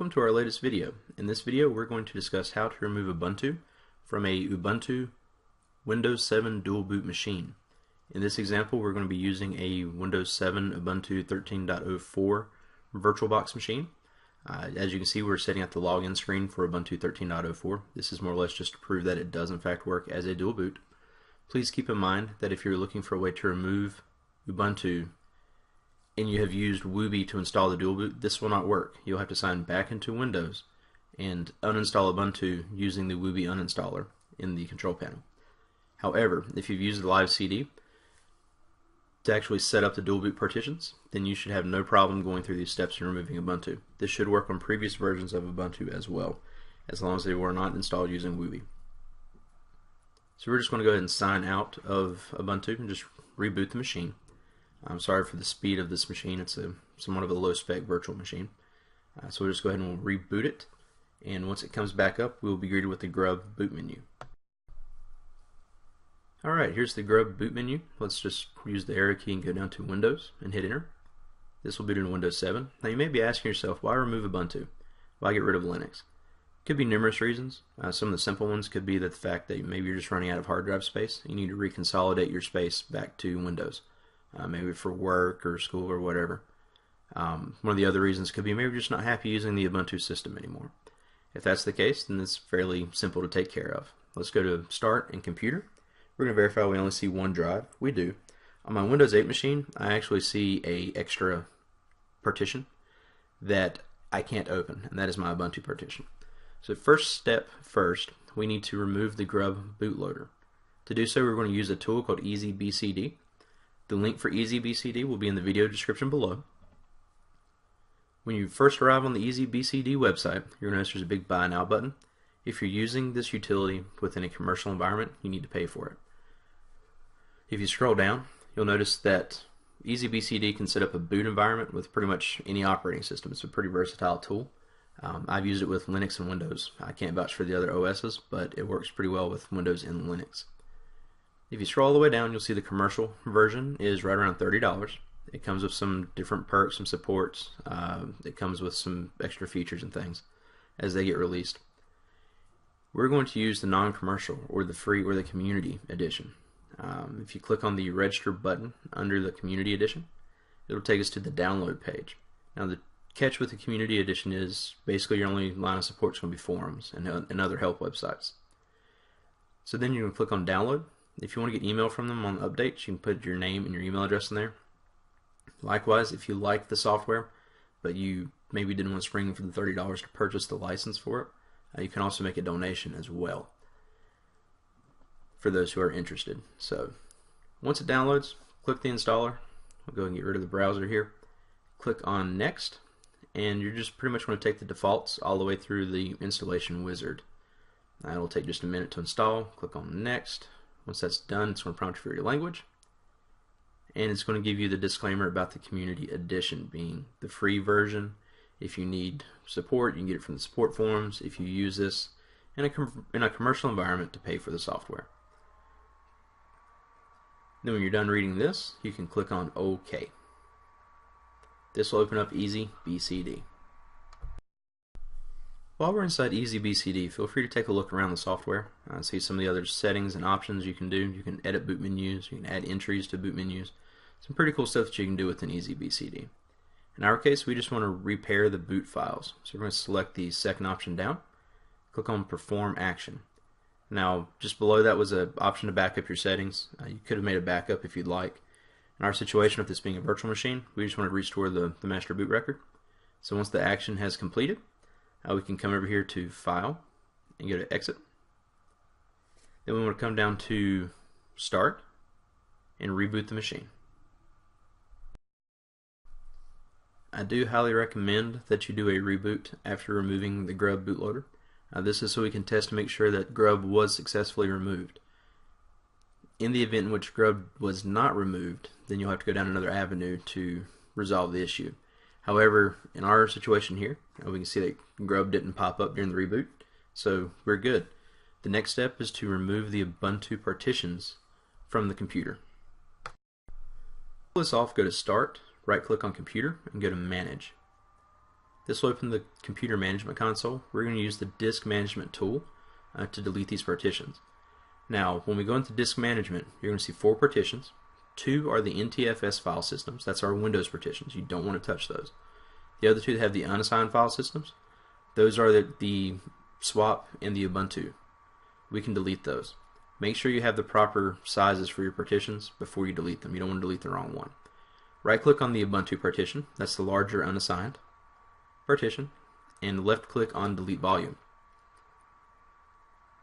Welcome to our latest video. In this video we're going to discuss how to remove Ubuntu from a Ubuntu Windows 7 dual boot machine. In this example we're going to be using a Windows 7 Ubuntu 13.04 VirtualBox machine. As you can see, we're setting up the login screen for Ubuntu 13.04. This is more or less just to prove that it does in fact work as a dual boot. Please keep in mind that if you're looking for a way to remove Ubuntu and you have used Wooby to install the dual boot, this will not work. You'll have to sign back into Windows and uninstall Ubuntu using the Wooby uninstaller in the control panel. However, if you've used the live CD to actually set up the dual boot partitions, then you should have no problem going through these steps and removing Ubuntu. This should work on previous versions of Ubuntu as well, as long as they were not installed using Wooby. So we're just going to go ahead and sign out of Ubuntu and just reboot the machine. I'm sorry for the speed of this machine. It's somewhat of a low-spec virtual machine. So we'll just go ahead and we'll reboot it, and once it comes back up, we'll be greeted with the grub boot menu. Alright, here's the grub boot menu. Let's just use the arrow key and go down to Windows and hit Enter. This will boot into Windows 7. Now you may be asking yourself, why remove Ubuntu? Why get rid of Linux? Could be numerous reasons. Some of the simple ones could be that the fact that maybe you're just running out of hard drive space. You need to reconsolidate your space back to Windows. Maybe for work or school or whatever. One of the other reasons could be maybe you're just not happy using the Ubuntu system anymore. If that's the case, then it's fairly simple to take care of. Let's go to Start and Computer. We're going to verify we only see one drive. We do. On my Windows 8 machine, I actually see an extra partition that I can't open, and that is my Ubuntu partition. So first step first, we need to remove the grub bootloader. To do so, we're going to use a tool called EasyBCD. The link for EasyBCD will be in the video description below. When you first arrive on the EasyBCD website, you're going to notice there's a big Buy Now button. If you're using this utility within a commercial environment, you need to pay for it. If you scroll down, you'll notice that EasyBCD can set up a boot environment with pretty much any operating system. It's a pretty versatile tool. I've used it with Linux and Windows. I can't vouch for the other OSs, but it works pretty well with Windows and Linux. If you scroll all the way down, you'll see the commercial version is right around $30. It comes with some different perks, some supports. It comes with some extra features and things as they get released. We're going to use the non-commercial or the free or the community edition. If you click on the register button under the community edition, it'll take us to the download page. Now the catch with the community edition is basically your only line of support is going to be forums and other help websites. So then you can click on download. If you want to get email from them on updates, you can put your name and your email address in there. Likewise, if you like the software, but you maybe didn't want to spring for the $30 to purchase the license for it, you can also make a donation as well for those who are interested. So once it downloads, click the installer. We'll go and get rid of the browser here. Click on Next, and you're just pretty much going to take the defaults all the way through the installation wizard. It'll take just a minute to install. Click on Next. Once that's done, it's going to prompt you for your language, and it's going to give you the disclaimer about the community edition being the free version. If you need support, you can get it from the support forums. If you use this in a commercial environment, to pay for the software. Then when you're done reading this, you can click on OK. This will open up EasyBCD. While we're inside EasyBCD, feel free to take a look around the software, see some of the other settings and options you can do. You can edit boot menus, you can add entries to boot menus. Some pretty cool stuff that you can do within EasyBCD. In our case, we just want to repair the boot files. So we're going to select the second option down, click on Perform Action. Now, just below that was an option to back up your settings. You could have made a backup if you'd like. In our situation, with this being a virtual machine, we just want to restore the master boot record. So once the action has completed, we can come over here to File and go to Exit. Then we want to come down to Start and reboot the machine. I do highly recommend that you do a reboot after removing the grub bootloader. This is so we can test to make sure that grub was successfully removed. In the event in which grub was not removed, then you'll have to go down another avenue to resolve the issue. However, in our situation here, we can see that grub didn't pop up during the reboot, so we're good. The next step is to remove the Ubuntu partitions from the computer. Pull this off, go to Start, right click on Computer, and go to Manage. This will open the computer management console. We're going to use the disk management tool to delete these partitions. Now, when we go into disk management, you're going to see 4 partitions. 2 are the NTFS file systems. That's our Windows partitions. You don't want to touch those. The other 2 that have the unassigned file systems, those are the swap and the Ubuntu. We can delete those. Make sure you have the proper sizes for your partitions before you delete them. You don't want to delete the wrong one. Right click on the Ubuntu partition, that's the larger unassigned partition, and left click on delete volume.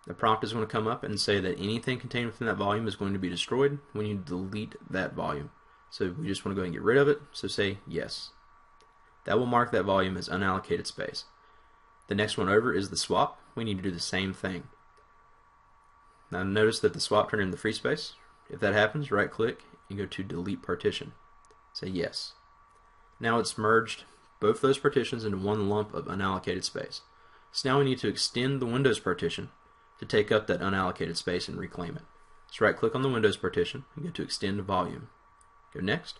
The prompt is going to come up and say that anything contained within that volume is going to be destroyed when you delete that volume. So we just want to go ahead and get rid of it, so say yes. That will mark that volume as unallocated space. The next one over is the swap. We need to do the same thing. Now notice that the swap turned into free space. If that happens, right click and go to delete partition. Say yes. Now it's merged both those partitions into one lump of unallocated space. So now we need to extend the Windows partition to take up that unallocated space and reclaim it. So right click on the Windows partition and go to extend volume. Go next.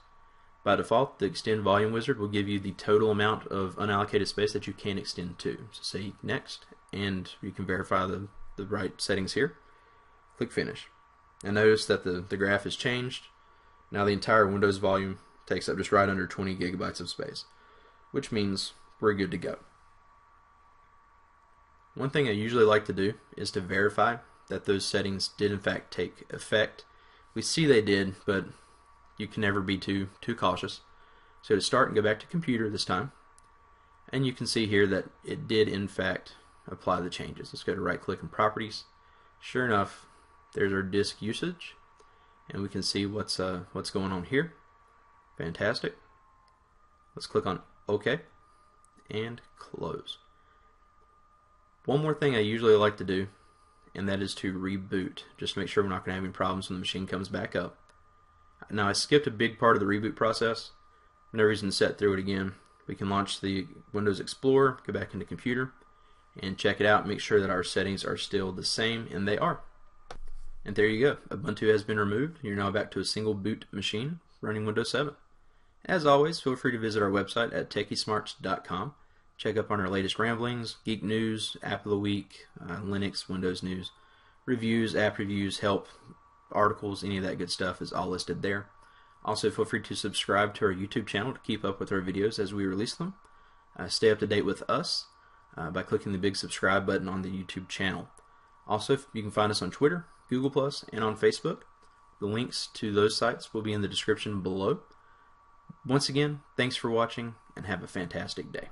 By default, the extend volume wizard will give you the total amount of unallocated space that you can extend to. So say next, and you can verify the right settings here. Click finish. And notice that the graph has changed. Now the entire Windows volume takes up just right under 20 gigabytes of space, which means we're good to go. One thing I usually like to do is to verify that those settings did in fact take effect. We see they did, but you can never be too cautious. So to start and go back to computer this time, and you can see here that it did in fact apply the changes. Let's go to right click and properties. Sure enough, there's our disk usage, and we can see what's going on here. Fantastic. Let's click on OK and close. One more thing I usually like to do, and that is to reboot, just to make sure we're not going to have any problems when the machine comes back up. Now I skipped a big part of the reboot process. No reason to set through it again. We can launch the Windows Explorer, go back into computer, and check it out, make sure that our settings are still the same, and they are. And there you go. Ubuntu has been removed. You're now back to a single boot machine running Windows 7. As always, feel free to visit our website at techiesmarts.com. Check up on our latest ramblings, geek news, app of the week, Linux, Windows news, reviews, app reviews, help, articles, any of that good stuff is all listed there. Also, feel free to subscribe to our YouTube channel to keep up with our videos as we release them. Stay up to date with us by clicking the big subscribe button on the YouTube channel. Also, you can find us on Twitter, Google+, and on Facebook. The links to those sites will be in the description below. Once again, thanks for watching, and have a fantastic day.